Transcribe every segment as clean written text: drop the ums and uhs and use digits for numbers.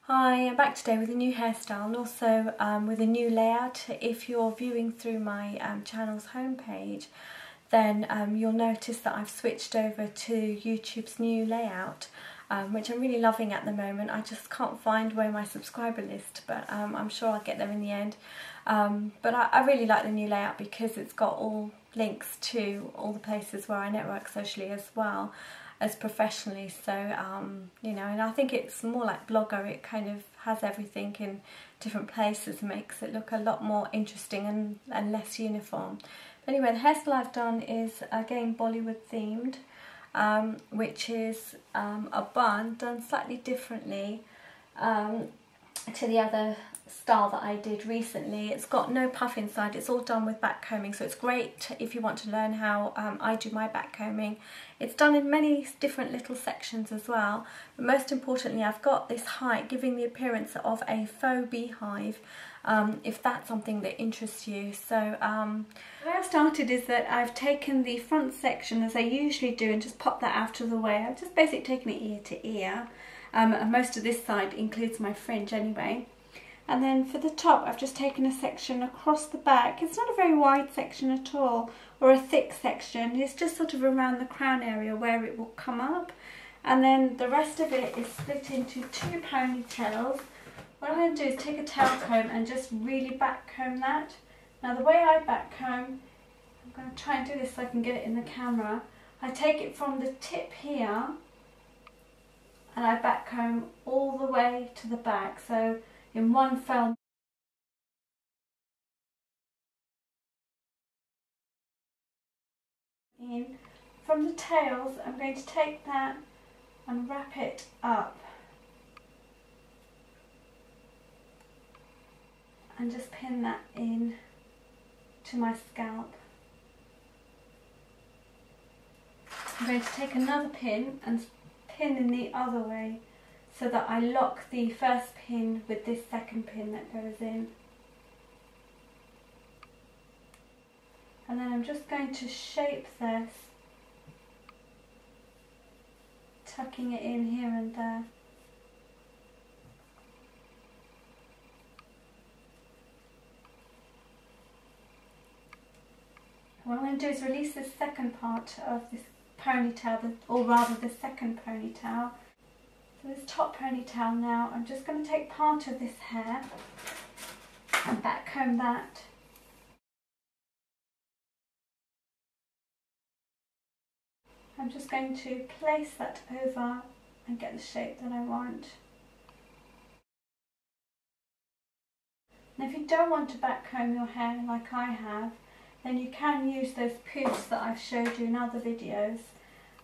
Hi, I'm back today with a new hairstyle and also with a new layout. If you're viewing through my channel's homepage, then you'll notice that I've switched over to YouTube's new layout, which I'm really loving at the moment. I just can't find where my subscriber list, but I'm sure I'll get there in the end. But I really like the new layout because it's got all links to all the places where I network socially as well as professionally, so you know, and I think it's more like Blogger. It kind of has everything in different places, makes it look a lot more interesting and less uniform. But anyway, the hairstyle I've done is again Bollywood themed, which is a bun done slightly differently to the other style that I did recently. It's got no puff inside, it's all done with back combing, so it's great if you want to learn how I do my back combing. It's done in many different little sections as well, but most importantly I've got this height giving the appearance of a faux beehive, if that's something that interests you. So the way I've started is that I've taken the front section as I usually do and just popped that out of the way. I've just basically taken it ear to ear, and most of this side includes my fringe anyway. And then for the top I've just taken a section across the back. It's not a very wide section at all, or a thick section. It's just sort of around the crown area where it will come up. And then the rest of it is split into two ponytails. What I'm going to do is take a tail comb and just really back comb that. Now the way I back comb, I'm going to try and do this so I can get it in the camera. I take it from the tip here and I back comb all the way to the back. So in one fell in. From the tails, I'm going to take that and wrap it up and just pin that in to my scalp. I'm going to take another pin and pin in the other way so that I lock the first pin with this second pin that goes in. And then I'm just going to shape this, tucking it in here and there. What I'm going to do is release this second part of this ponytail, or rather the second ponytail. So this top ponytail now, I'm just going to take part of this hair and back comb that. I'm just going to place that over and get the shape that I want. And if you don't want to back comb your hair like I have, then you can use those poofs that I've showed you in other videos.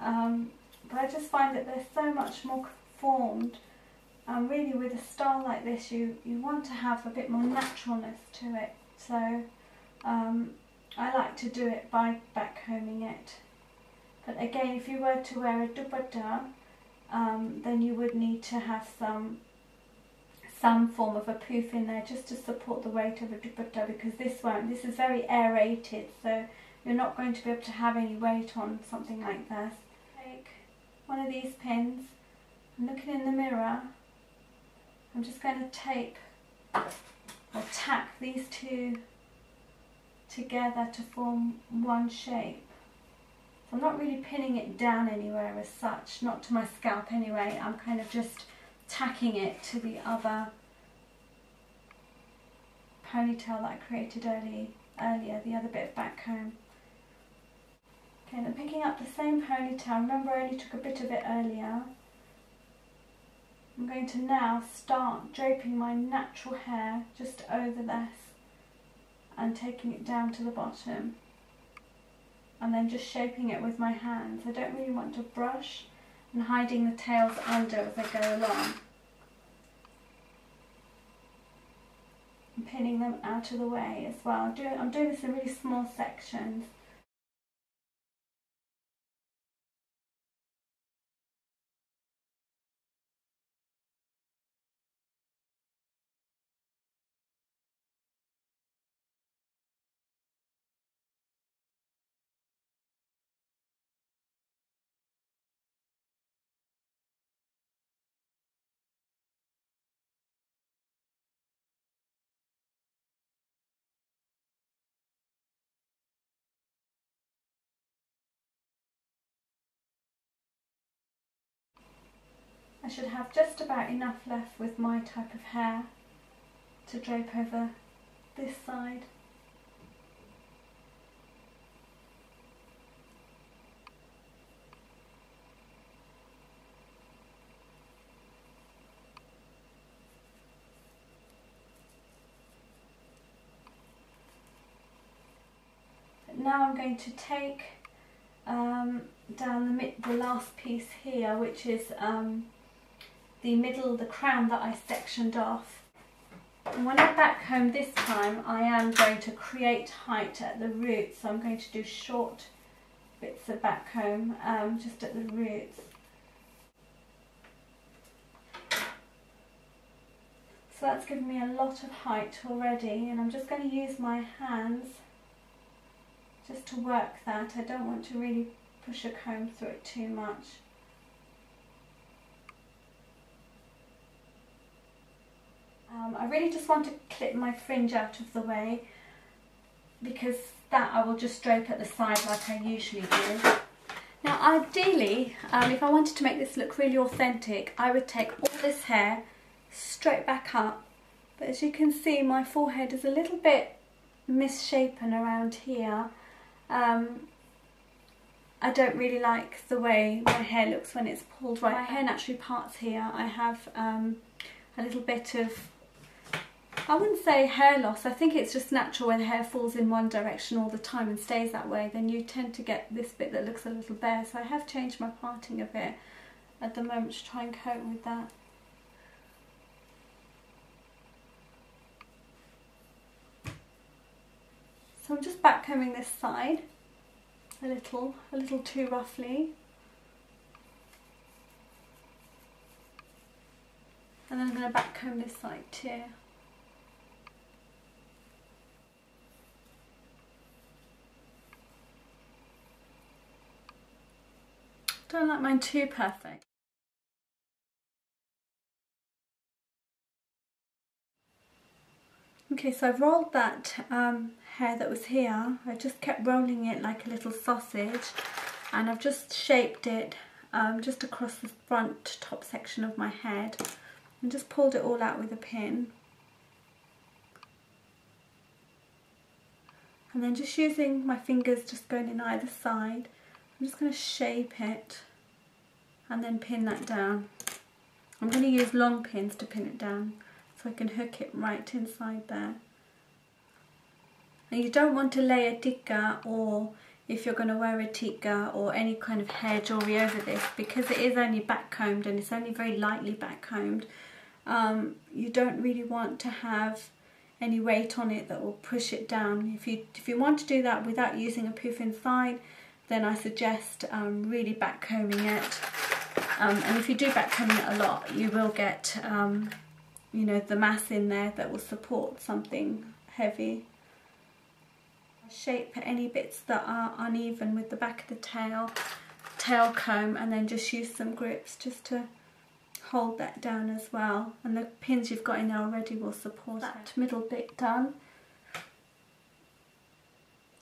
But I just find that they're so much more formed. Really with a style like this you want to have a bit more naturalness to it. So I like to do it by back combing it. But again, if you were to wear a dupatta, then you would need to have some form of a poof in there just to support the weight of a dupatta, because this is very aerated, so you're not going to be able to have any weight on something like this. Take one of these pins, and looking in the mirror, I'm just going to tape or tack these two together to form one shape. So I'm not really pinning it down anywhere as such, not to my scalp anyway. I'm kind of just tacking it to the other ponytail that I created earlier, the other bit of back comb. Okay, then picking up the same ponytail, remember I only took a bit of it earlier. I'm going to now start draping my natural hair just over this and taking it down to the bottom, and then just shaping it with my hands. I don't really want to brush, and hiding the tails under as I go along. And pinning them out of the way as well. I'm doing this in really small sections. I should have just about enough left with my type of hair to drape over this side. Now I'm going to take down the last piece here, which is the crown that I sectioned off. And when I backcomb this time, I am going to create height at the roots, so I'm going to do short bits of backcomb just at the roots. So that's given me a lot of height already, and I'm just going to use my hands just to work that. I don't want to really push a comb through it too much. I really just want to clip my fringe out of the way, because that I will just drape at the side like I usually do. Now ideally, if I wanted to make this look really authentic, I would take all this hair straight back up, but as you can see my forehead is a little bit misshapen around here. I don't really like the way my hair looks when it's pulled right. My hair naturally parts here. I have a little bit of, I wouldn't say hair loss, I think it's just natural when hair falls in one direction all the time and stays that way, then you tend to get this bit that looks a little bare. So I have changed my parting a bit at the moment to try and cope with that. So I'm just backcombing this side a little too roughly. And then I'm going to backcomb this side too. Don't like mine too perfect. Okay, so I've rolled that hair that was here. I just kept rolling it like a little sausage, and I've just shaped it just across the front top section of my head and just pulled it all out with a pin. And then just using my fingers just going in either side, I'm just going to shape it and then pin that down. I'm going to use long pins to pin it down so I can hook it right inside there. And you don't want to lay a tikka, or if you're going to wear a tikka or any kind of hair jewellery over this, because it is only backcombed and it's only very lightly backcombed. You don't really want to have any weight on it that will push it down. If you want to do that without using a poof inside, then I suggest really backcombing it. And if you do backcomb it a lot, you will get you know, the mass in there that will support something heavy. Shape any bits that are uneven with the back of the tail comb, and then just use some grips just to hold that down as well. And the pins you've got in there already will support that middle bit done.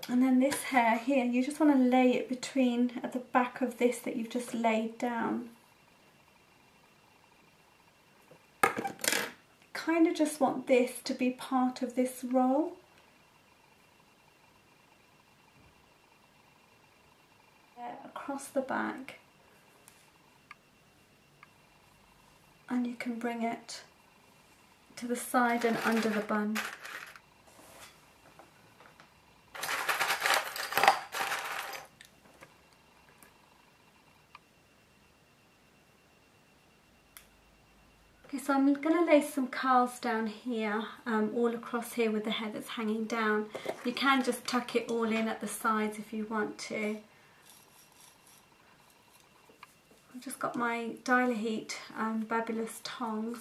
And then this hair here, you just want to lay it between at the back of this that you've just laid down. Kind of just want this to be part of this roll. Across the back, and you can bring it to the side and under the bun. Okay, so I'm going to lay some curls down here, all across here with the hair that's hanging down. You can just tuck it all in at the sides if you want to. I've just got my Dialer Heat Babulous tongs.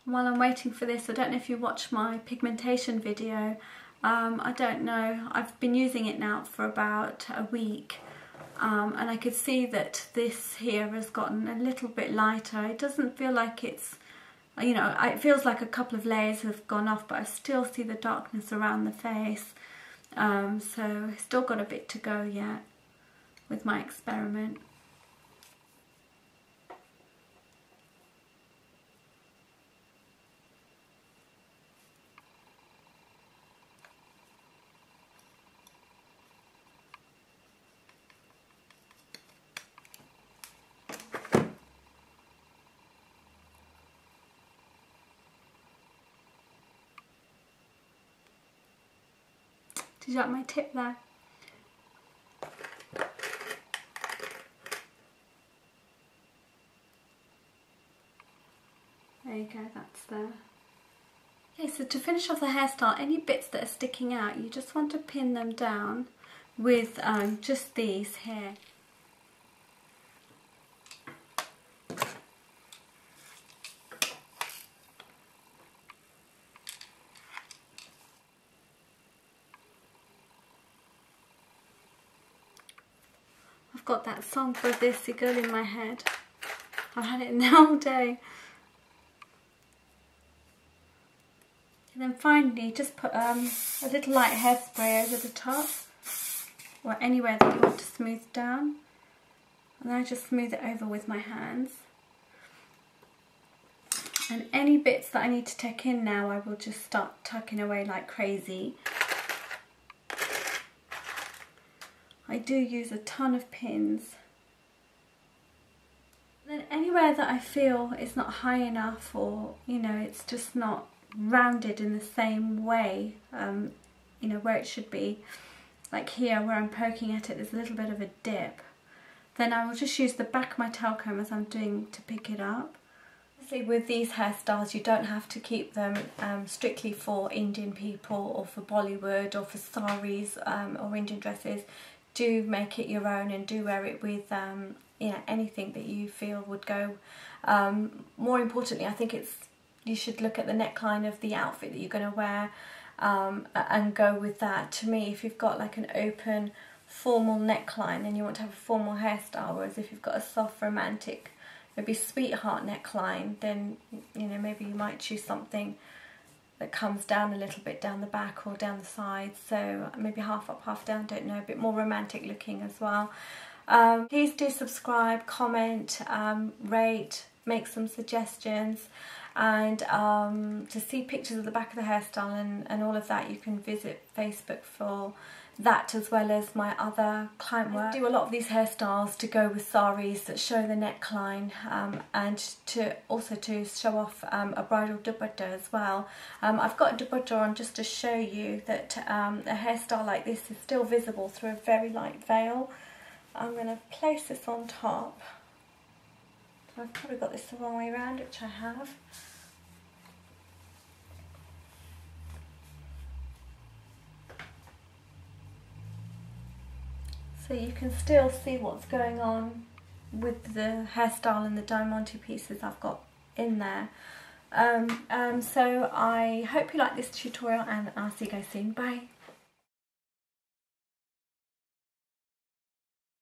While I'm waiting for this, I don't know if you watched my pigmentation video. I don't know, I've been using it now for about a week, and I could see that this here has gotten a little bit lighter. It doesn't feel like it's, you know, it feels like a couple of layers have gone off, but I still see the darkness around the face. So I've still got a bit to go yet with my experiment. Did you like my tip there? There you go, that's there. Okay, so to finish off the hairstyle, any bits that are sticking out, you just want to pin them down with just these here. I've got that song for this girl in my head. I've had it in there all day. And then finally just put a little light hairspray over the top, or anywhere that you want to smooth down. And then I just smooth it over with my hands. And any bits that I need to take in now, I will just start tucking away like crazy. I do use a ton of pins. Then anywhere that I feel it's not high enough, or you know, it's just not rounded in the same way, you know, where it should be, like here where I'm poking at it, there's a little bit of a dip, then I will just use the back of my tail comb as I'm doing to pick it up. Obviously with these hairstyles you don't have to keep them strictly for Indian people or for Bollywood or for saris or Indian dresses. Do make it your own and do wear it with you know, anything that you feel would go. More importantly, I think you should look at the neckline of the outfit that you're going to wear and go with that. To me, if you've got like an open formal neckline and you want to have a formal hairstyle, whereas if you've got a soft romantic, maybe sweetheart neckline, then you know, maybe you might choose something that comes down a little bit down the back or down the sides, so maybe half up, half down, don't know, a bit more romantic looking as well. Please do subscribe, comment, rate, make some suggestions, and to see pictures of the back of the hairstyle and all of that, you can visit Facebook for that, as well as my other client work. I do a lot of these hairstyles to go with saris that show the neckline, and to also to show off a bridal dupatta as well. I've got a dupatta on just to show you that a hairstyle like this is still visible through a very light veil. I'm going to place this on top. I've probably got this the wrong way around, which I have. So you can still see what's going on with the hairstyle and the diamante pieces I've got in there. So I hope you like this tutorial, and I'll see you guys soon. Bye.